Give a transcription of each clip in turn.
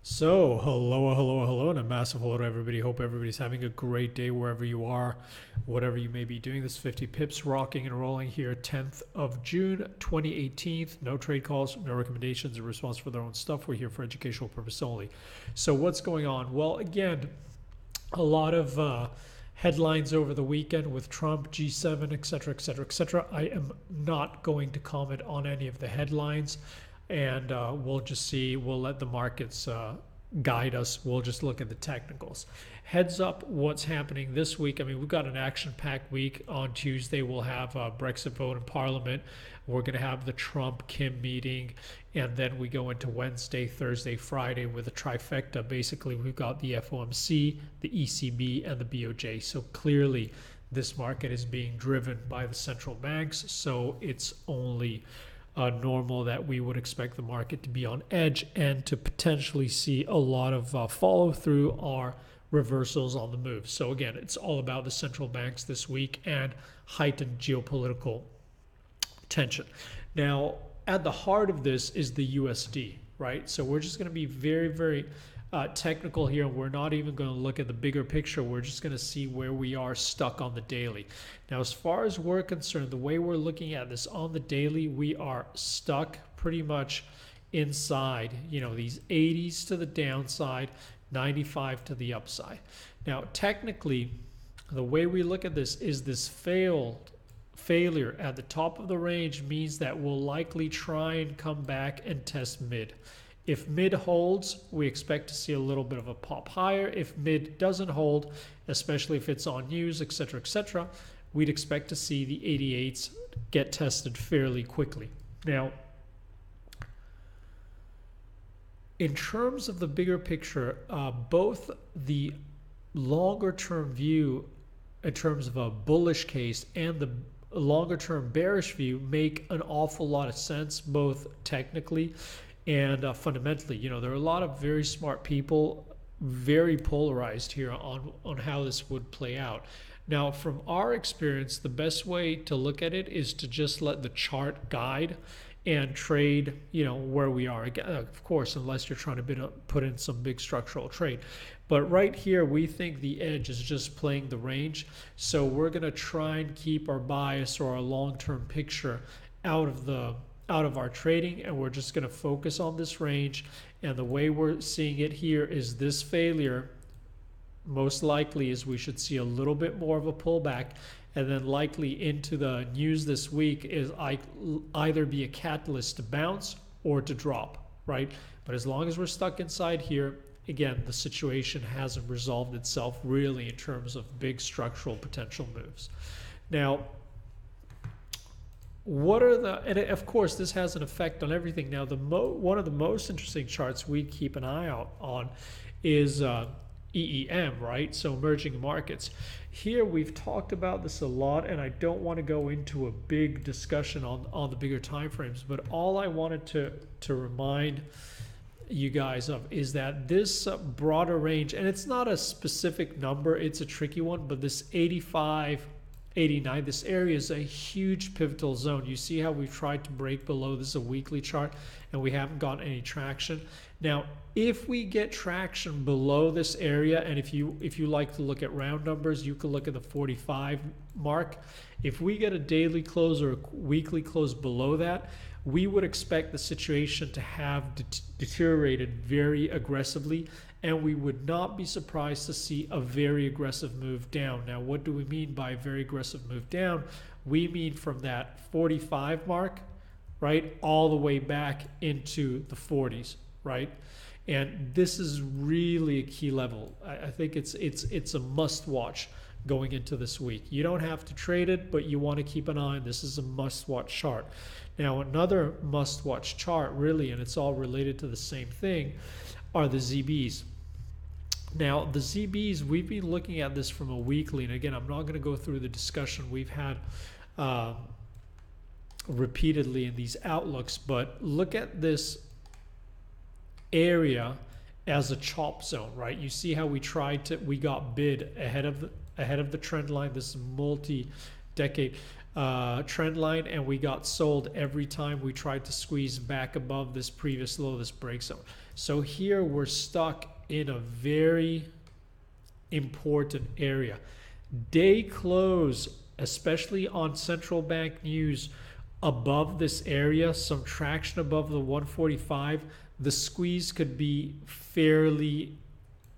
So, hello, and a massive hello to everybody. Hope everybody's having a great day wherever you are, whatever you may be doing. This 50 pips rocking and rolling here, 10th of June, 2018. No trade calls, no recommendations, or response for their own stuff. We're here for educational purpose only. So, what's going on? Well, again, a lot of headlines over the weekend with Trump, G7, etc., etc., etc. I am not going to comment on any of the headlines, and we'll just see. We'll let the markets guide us. We'll just look at the technicals. Heads up, what's happening this week? I mean, we've got an action-packed week. On Tuesday, we'll have a Brexit vote in Parliament. We're going to have the Trump-Kim meeting, and then we go into Wednesday, Thursday, Friday with a trifecta. Basically, we've got the FOMC, the ECB, and the BOJ. So clearly, this market is being driven by the central banks, so it's only normal that we would expect the market to be on edge and to potentially see a lot of follow through or reversals on the move. So again, it's all about the central banks this week and heightened geopolitical tension. Now, at the heart of this is the USD, right? So we're just going to be very technical here. We're not even going to look at the bigger picture. We're just going to see where we are stuck on the daily. Now, as far as we're concerned, the way we're looking at this on the daily, we are stuck pretty much inside, these 80s to the downside, 95 to the upside. Now, technically, the way we look at this is this failure at the top of the range means that we'll likely try and come back and test mid. If mid holds, we expect to see a little bit of a pop higher. If mid doesn't hold, especially if it's on news, etc., we'd expect to see the 88s get tested fairly quickly. Now, in terms of the bigger picture, both the longer term view in terms of a bullish case and the longer term bearish view make an awful lot of sense, both technically and fundamentally. There are a lot of very smart people, very polarized here on how this would play out. Now, from our experience, the best way to look at it is to just let the chart guide and trade, where we are. Again, of course, unless you're trying to put in some big structural trade. But right here, we think the edge is just playing the range. So we're going to try and keep our bias or our long-term picture out of our trading, and we're just going to focus on this range. And the way we're seeing it here is this failure most likely is we should see a little bit more of a pullback, and then likely into the news this week is either be a catalyst to bounce or to drop, right? But as long as we're stuck inside here, again, the situation hasn't resolved itself really in terms of big structural potential moves. Now, and of course this has an effect on everything. Now, one of the most interesting charts we keep an eye out on is EEM, right? So emerging markets. Here we've talked about this a lot, and I don't want to go into a big discussion on the bigger time frames, but all I wanted to remind you guys of is that this broader range, and it's not a specific number, it's a tricky one, but this 85, 89, this area is a huge pivotal zone. You see how we've tried to break below. This is a weekly chart, and we haven't gotten any traction. Now, if we get traction below this area, and if you like to look at round numbers, you can look at the 45 mark. If we get a daily close or a weekly close below that, we would expect the situation to have deteriorated very aggressively, and we would not be surprised to see a very aggressive move down. Now, what do we mean by a very aggressive move down? We mean from that 45 mark, right, all the way back into the 40s, right? And this is really a key level. I think it's a must watch going into this week. You don't have to trade it, but you want to keep an eye on this. Is a must watch chart. Now, another must watch chart really, and it's all related to the same thing, are the ZBs. Now, the ZBs, we've been looking at this from a weekly, and again, I'm not going to go through the discussion we've had repeatedly in these outlooks, but look at this area as a chop zone, right? You see how we got bid ahead of the trend line. This is multi-decade trend line, and we got sold every time we tried to squeeze back above this previous low, this break zone. So here we're stuck in a very important area. Day close, especially on central bank news, above this area, some traction above the 145, the squeeze could be fairly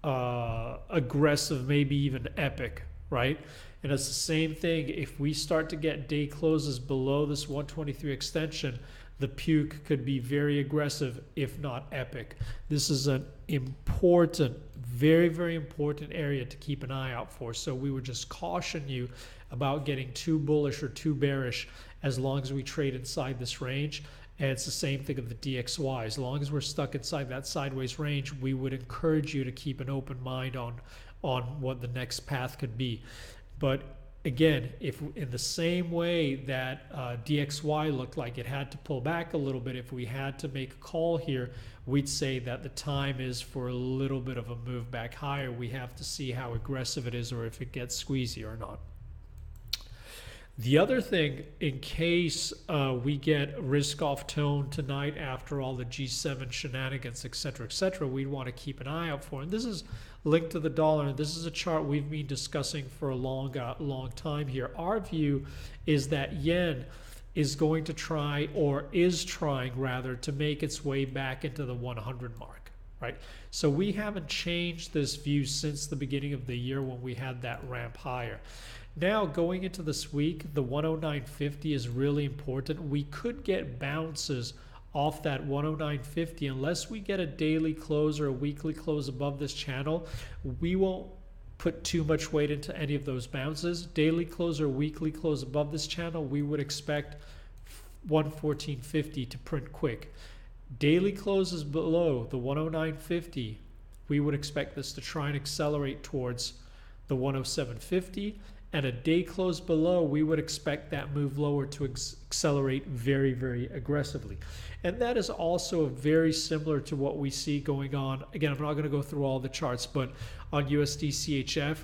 aggressive, maybe even epic, right? And it's the same thing. If we start to get day closes below this 123 extension, the puke could be very aggressive, if not epic. This is an important, very, very important area to keep an eye out for. So we would just caution you about getting too bullish or too bearish as long as we trade inside this range. And it's the same thing of the DXY. As long as we're stuck inside that sideways range, we would encourage you to keep an open mind on what the next path could be. But again, if in the same way that DXY looked like it had to pull back a little bit, if we had to make a call here, we'd say that the time is for a little bit of a move back higher. We have to see how aggressive it is or if it gets squeezy or not. The other thing, in case we get risk off tone tonight after all the G7 shenanigans, etc., we'd want to keep an eye out for. And this is linked to the dollar. And this is a chart we've been discussing for a long time here. Our view is that yen is going to try, or is trying rather, to make its way back into the 100 mark, right? So we haven't changed this view since the beginning of the year when we had that ramp higher. Now, going into this week, the 109.50 is really important. We could get bounces off that 109.50 unless we get a daily close or a weekly close above this channel. We won't put too much weight into any of those bounces. Daily close or weekly close above this channel, we would expect 114.50 to print quick. Daily closes below the 109.50, we would expect this to try and accelerate towards the 107.50. And a day close below, we would expect that move lower to accelerate very, very aggressively. And that is also very similar to what we see going on. Again, I'm not going to go through all the charts, but on USD CHF,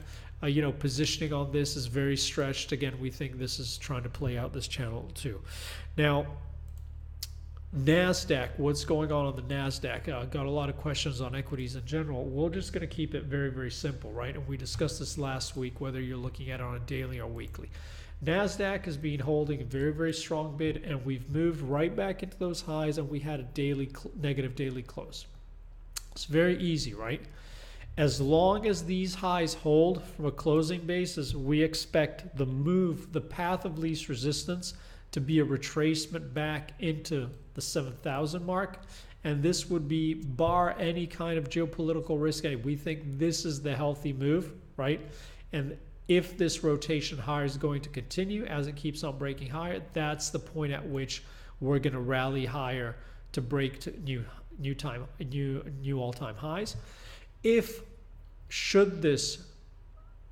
positioning on this is very stretched. Again, we think this is trying to play out this channel too. Now, NASDAQ, what's going on the NASDAQ? Got a lot of questions on equities in general. We're just going to keep it very, very simple, right? And we discussed this last week, whether you're looking at it on a daily or weekly. NASDAQ has been holding a very, very strong bid, and we've moved right back into those highs, and we had a negative daily close. It's very easy, right? As long as these highs hold from a closing basis, we expect the path of least resistance to be a retracement back into the 7,000 mark. And this would be bar any kind of geopolitical risk. We think this is the healthy move, right? And if this rotation higher is going to continue as it keeps on breaking higher, that's the point at which we're going to rally higher to break to new all-time highs. Should this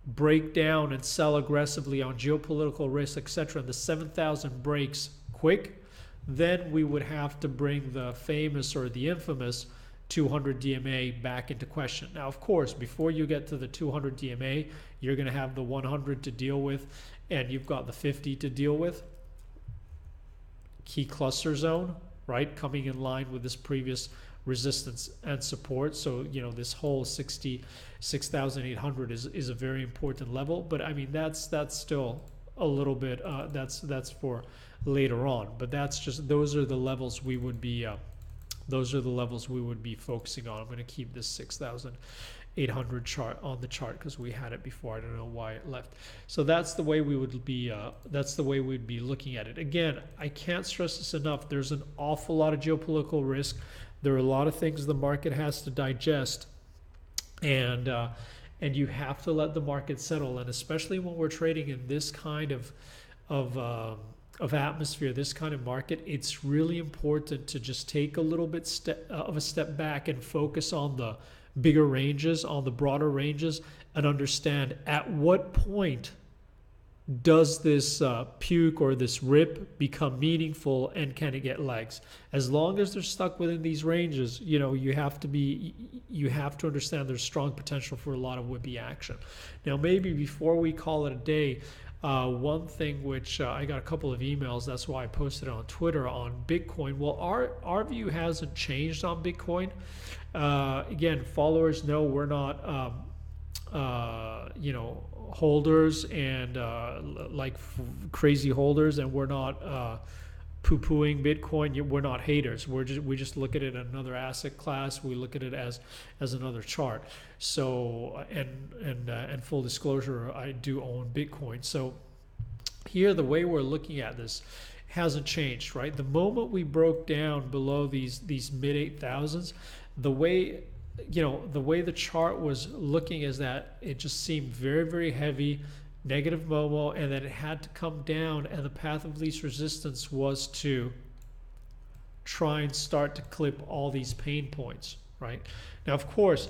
break down and sell aggressively on geopolitical risk, etc., and the 7,000 breaks quick, then we would have to bring the famous or the infamous 200 DMA back into question. Now, of course, before you get to the 200 DMA, you're going to have the 100 to deal with, and you've got the 50 to deal with. Key cluster zone, right, coming in line with this previous resistance and support. So this whole 66,800 is a very important level, but I mean that's still a little bit that's for later on, but those are the levels we would be focusing on. I'm going to keep this 6,800 chart on the chart because we had it before. I don't know why it left. So that's the way we would be we'd be looking at it. Again, I can't stress this enough. There's an awful lot of geopolitical risk. There are a lot of things the market has to digest, and you have to let the market settle. And especially when we're trading in this kind of atmosphere, this kind of market, it's really important to just take a little bit of a step back and focus on the bigger ranges, on the broader ranges, and understand at what point does this puke or this rip become meaningful, and can it get legs? As long as they're stuck within these ranges, you have to understand there's strong potential for a lot of whippy action. Now, maybe before we call it a day, One thing which I got a couple of emails, that's why I posted it on Twitter on Bitcoin. Well, our view hasn't changed on Bitcoin. Again, followers know we're not holders and crazy holders, and we're not poo-pooing Bitcoin. We're not haters. We just look at it as another asset class. We look at it as another chart. So and full disclosure, I do own Bitcoin. So here the way we're looking at this hasn't changed, right? The moment we broke down below these mid 8,000s, the way the chart was looking is that it just seemed very, very heavy, negative Momo, and then it had to come down, and the path of least resistance was to try and start to clip all these pain points, right? Now, of course,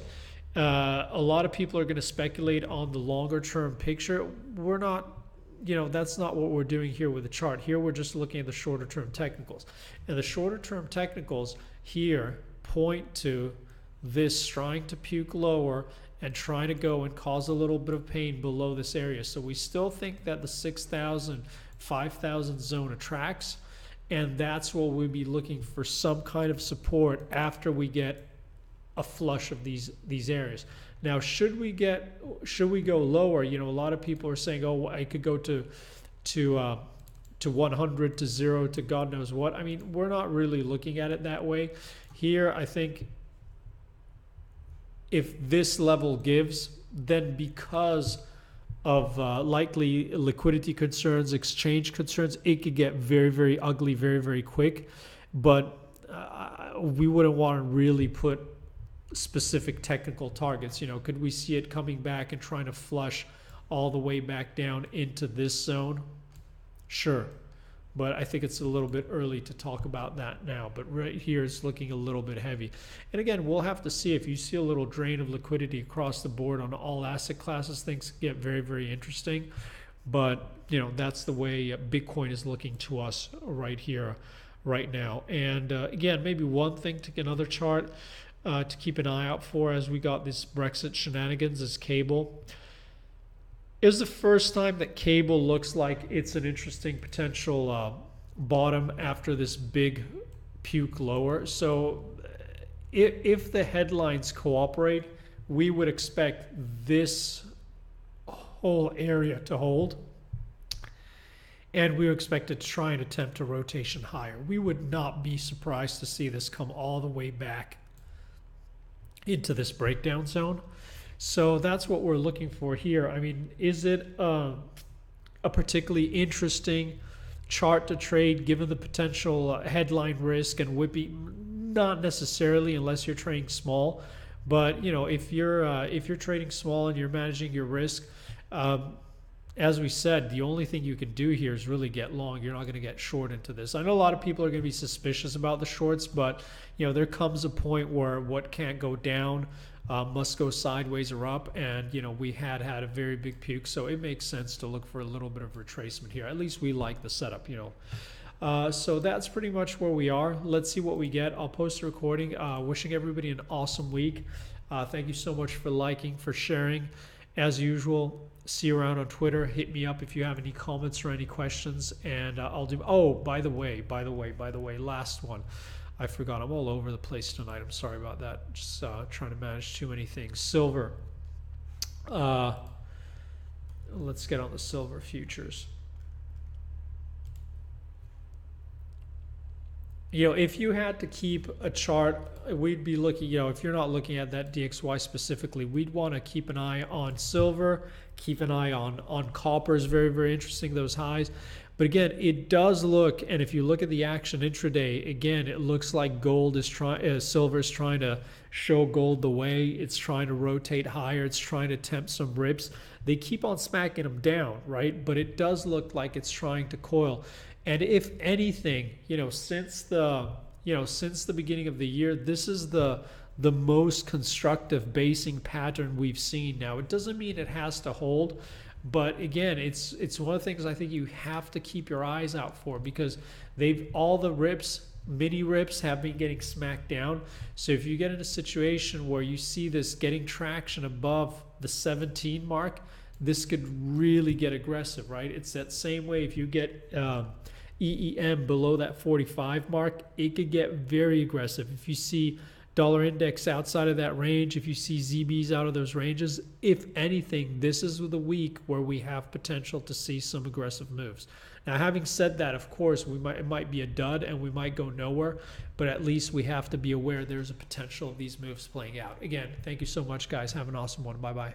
a lot of people are going to speculate on the longer term picture. We're not, that's not what we're doing here with the chart. Here we're just looking at the shorter term technicals, and the shorter term technicals here point to this trying to puke lower and trying to go and cause a little bit of pain below this area. So we still think that the 6,000, 5,000 zone attracts, and that's what we'll be looking for, some kind of support after we get a flush of these areas. Now, should we go lower? A lot of people are saying, oh, I could go to 100, to 0, to God knows what. I mean, we're not really looking at it that way. Here, I think if this level gives, then because of likely liquidity concerns, exchange concerns, it could get very, very ugly very, very quick. But we wouldn't want to really put specific technical targets. Could we see it coming back and trying to flush all the way back down into this zone? Sure. But I think it's a little bit early to talk about that now. But right here it's looking a little bit heavy. And again, we'll have to see. If you see a little drain of liquidity across the board on all asset classes, things get very, very interesting. But, that's the way Bitcoin is looking to us right here, right now. And again, maybe one thing to get another chart to keep an eye out for as we got this Brexit shenanigans is cable. It was the first time that cable looks like it's an interesting potential bottom after this big puke lower. So if the headlines cooperate, we would expect this whole area to hold. And we would expect it to try and attempt a rotation higher. We would not be surprised to see this come all the way back into this breakdown zone. So that's what we're looking for here. I mean, is it a particularly interesting chart to trade given the potential headline risk and whippy? Not necessarily, unless you're trading small. But if you're trading small and you're managing your risk, as we said, the only thing you can do here is really get long. You're not going to get short into this. I know a lot of people are going to be suspicious about the shorts, but there comes a point where what can't go down must go sideways or up, and we had a very big puke, so it makes sense to look for a little bit of retracement here. At least we like the setup. So that's pretty much where we are. Let's see what we get. I'll post a recording. Wishing everybody an awesome week. Thank you so much for liking, for sharing. As usual, see you around on Twitter. Hit me up if you have any comments or any questions, and I'll do. Oh, by the way, last one. I forgot. I'm all over the place tonight. I'm sorry about that. Just trying to manage too many things. Silver. Let's get on the silver futures. If you had to keep a chart, we'd be looking, if you're not looking at that DXY specifically, we'd want to keep an eye on silver, keep an eye on copper is very, very interesting, those highs. But again, it does look, and if you look at the action intraday, again, it looks like silver is trying to show gold the way. It's trying to rotate higher. It's trying to tempt some rips. They keep on smacking them down, right? But it does look like it's trying to coil. And if anything, since the beginning of the year, this is the most constructive basing pattern we've seen. Now, it doesn't mean it has to hold, but again, it's one of the things I think you have to keep your eyes out for, because all the rips, mini rips, have been getting smacked down. So if you get in a situation where you see this getting traction above the 17 mark, this could really get aggressive, right? It's that same way. If you get EEM below that 45 mark, it could get very aggressive. If you see dollar index outside of that range, if you see ZBs out of those ranges, if anything, this is the week where we have potential to see some aggressive moves. Now, having said that, of course, it might be a dud and we might go nowhere, but at least we have to be aware there's a potential of these moves playing out. Again, thank you so much, guys. Have an awesome one. Bye-bye.